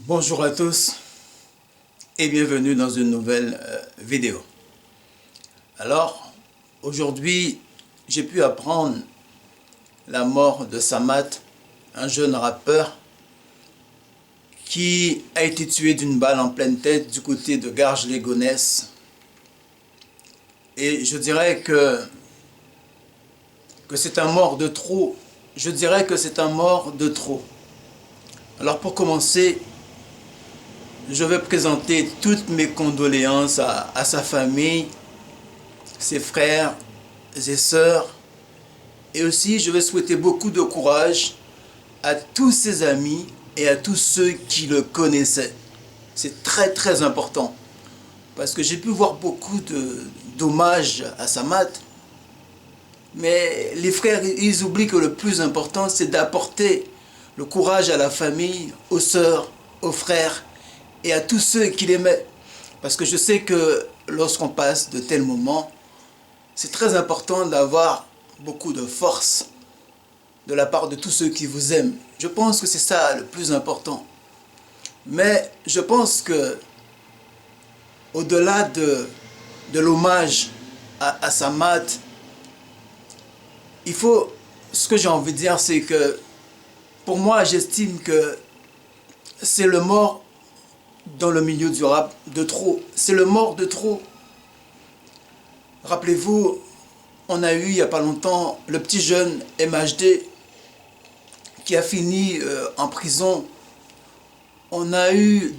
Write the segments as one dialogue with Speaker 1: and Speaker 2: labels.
Speaker 1: Bonjour à tous et bienvenue dans une nouvelle vidéo. Alors, aujourd'hui, j'ai pu apprendre la mort de Samat, un jeune rappeur qui a été tué d'une balle en pleine tête du côté de Garges-les-Gonesse. Et je dirais que c'est un mort de trop. Je dirais que c'est un mort de trop. Alors pour commencer, je vais présenter toutes mes condoléances à sa famille, ses frères et sœurs. Et aussi, je vais souhaiter beaucoup de courage à tous ses amis et à tous ceux qui le connaissaient. C'est très très important. Parce que j'ai pu voir beaucoup d'hommages à Samat. Mais les frères, ils oublient que le plus important, c'est d'apporter le courage à la famille, aux sœurs, aux frères et à tous ceux qui l'aimaient. Parce que je sais que lorsqu'on passe de tels moments, c'est très important d'avoir beaucoup de force de la part de tous ceux qui vous aiment. Je pense que c'est ça le plus important. Mais je pense que au-delà de l'hommage à Samat, ce que j'ai envie de dire, c'est que pour moi, j'estime que c'est le mort dans le milieu du rap de trop. C'est le mort de trop. Rappelez-vous, on a eu il n'y a pas longtemps le petit jeune MHD qui a fini en prison. On a eu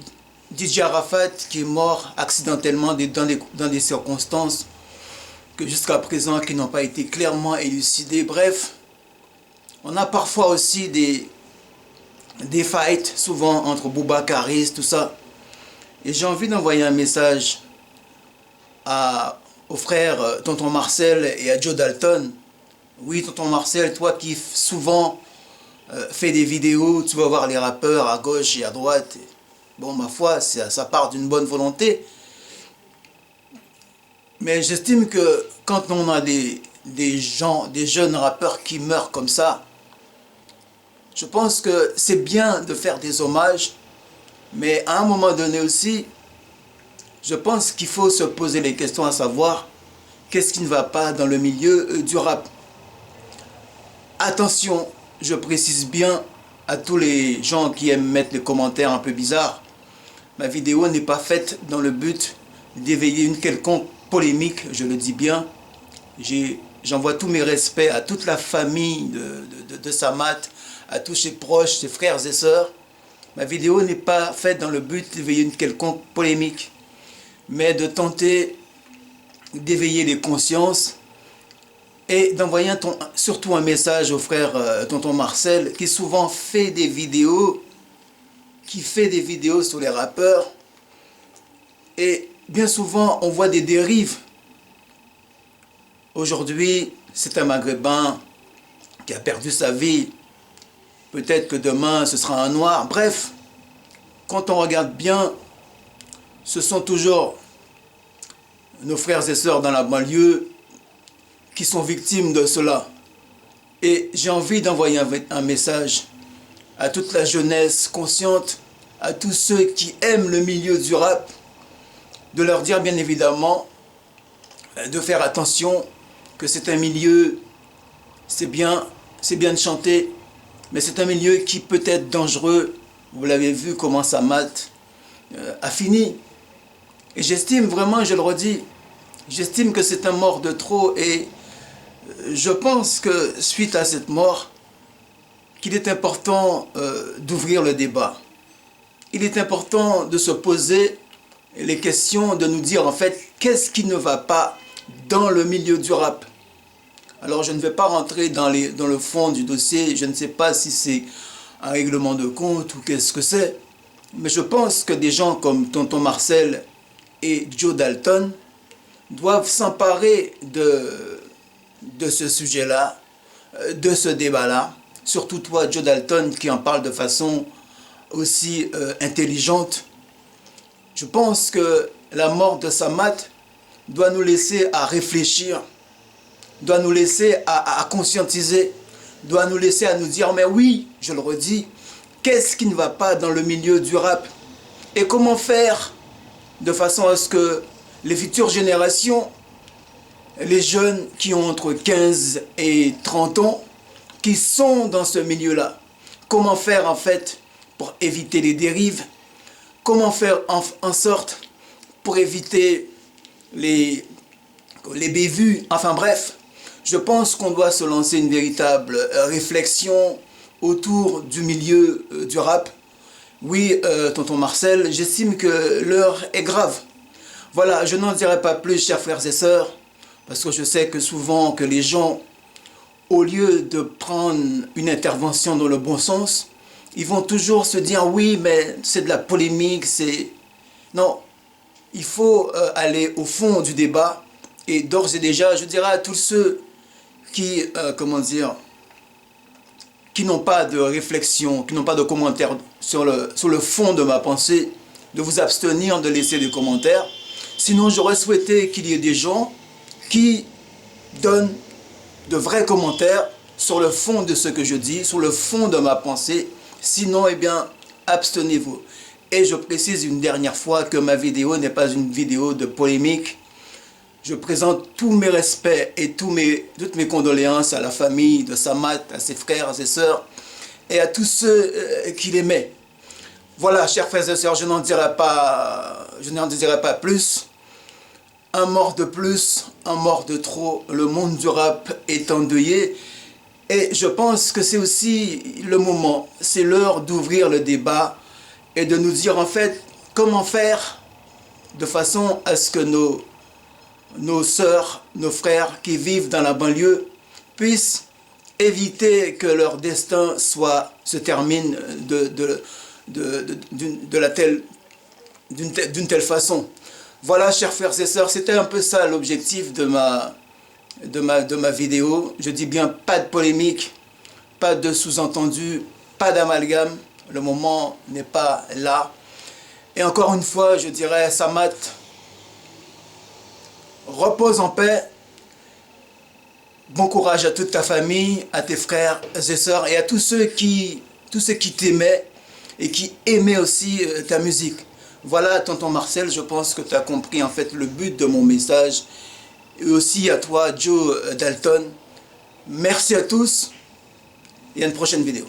Speaker 1: DJ Arafat qui est mort accidentellement dans des circonstances que jusqu'à présent qui n'ont pas été clairement élucidées. Bref, on a parfois aussi des fights, souvent entre Boubacaris, tout ça. Et j'ai envie d'envoyer un message aux frères Tonton Marcel et à Joe Dalton. Oui, Tonton Marcel, toi qui souvent fais des vidéos, tu vas voir les rappeurs à gauche et à droite. Bon, ma foi, ça part d'une bonne volonté. Mais j'estime que quand on a des jeunes rappeurs qui meurent comme ça, je pense que c'est bien de faire des hommages, mais à un moment donné aussi, je pense qu'il faut se poser les questions à savoir qu'est-ce qui ne va pas dans le milieu du rap. Attention, je précise bien à tous les gens qui aiment mettre les commentaires un peu bizarres, ma vidéo n'est pas faite dans le but d'éveiller une quelconque polémique, je le dis bien. J'envoie tous mes respects à toute la famille de Samat, à tous ses proches, ses frères et sœurs. Ma vidéo n'est pas faite dans le but d'éveiller une quelconque polémique, mais de tenter d'éveiller les consciences et d'envoyer surtout un message au frère Tonton Marcel qui souvent fait des vidéos, sur les rappeurs. Et bien souvent, on voit des dérives. Aujourd'hui, c'est un Maghrébin qui a perdu sa vie. Peut-être que demain, ce sera un Noir. Bref, quand on regarde bien, ce sont toujours nos frères et sœurs dans la banlieue qui sont victimes de cela. Et j'ai envie d'envoyer un message à toute la jeunesse consciente, à tous ceux qui aiment le milieu du rap, de leur dire bien évidemment de faire attention, que c'est un milieu, c'est bien de chanter, mais c'est un milieu qui peut être dangereux. Vous l'avez vu comment Samat a fini. Et j'estime vraiment, je le redis, j'estime que c'est un mort de trop et je pense que suite à cette mort, qu'il est important d'ouvrir le débat. Il est important de se poser les questions, de nous dire en fait qu'est-ce qui ne va pas dans le milieu du rap. Alors je ne vais pas rentrer dans le fond du dossier, je ne sais pas si c'est un règlement de compte ou qu'est-ce que c'est, mais je pense que des gens comme Tonton Marcel et Joe Dalton doivent s'emparer de ce sujet-là, de ce débat-là. Surtout toi, Joe Dalton, qui en parle de façon aussi intelligente. Je pense que la mort de Samat doit nous laisser à réfléchir, doit nous laisser à conscientiser, doit nous laisser à nous dire, mais oui, je le redis, Qu'est-ce qui ne va pas dans le milieu du rap? Et comment faire de façon à ce que les futures générations, les jeunes qui ont entre 15 et 30 ans, qui sont dans ce milieu-là, comment faire en fait pour éviter les dérives? Comment faire en sorte pour éviter les bévues? Enfin bref, je pense qu'on doit se lancer une véritable réflexion autour du milieu du rap. Oui, tonton Marcel, j'estime que l'heure est grave. Voilà, je n'en dirai pas plus, chers frères et sœurs, parce que je sais que souvent que les gens, au lieu de prendre une intervention dans le bon sens, ils vont toujours se dire oui, mais c'est de la polémique, c'est... Non, il faut aller au fond du débat. Et d'ores et déjà, je dirais à tous ceux qui, qui n'ont pas de réflexion, qui n'ont pas de commentaires sur le fond de ma pensée, de vous abstenir de laisser des commentaires. Sinon, j'aurais souhaité qu'il y ait des gens qui donnent de vrais commentaires sur le fond de ce que je dis, sur le fond de ma pensée. Sinon, eh bien, abstenez-vous. Et je précise une dernière fois que ma vidéo n'est pas une vidéo de polémique. Je présente tous mes respects et toutes mes condoléances à la famille de Samat, à ses frères, à ses sœurs et à tous ceux qui l'aimaient. Voilà, chers frères et sœurs, je n'en dirai pas plus. Un mort de plus, un mort de trop, le monde du rap est endeuillé. Et je pense que c'est aussi le moment, c'est l'heure d'ouvrir le débat et de nous dire en fait comment faire de façon à ce que nos sœurs, nos frères qui vivent dans la banlieue puissent éviter que leur destin se termine d'une telle façon. Voilà, chers frères et sœurs, c'était un peu ça l'objectif de ma vidéo. Je dis bien pas de polémique, pas de sous-entendu, pas d'amalgame. Le moment n'est pas là. Et encore une fois, je dirais, Samat, repose en paix. Bon courage à toute ta famille, à tes frères et sœurs et à tous ceux qui t'aimaient et qui aimaient aussi ta musique. Voilà, tonton Marcel, je pense que tu as compris en fait le but de mon message. Et aussi à toi, Joe Dalton. Merci à tous et à une prochaine vidéo.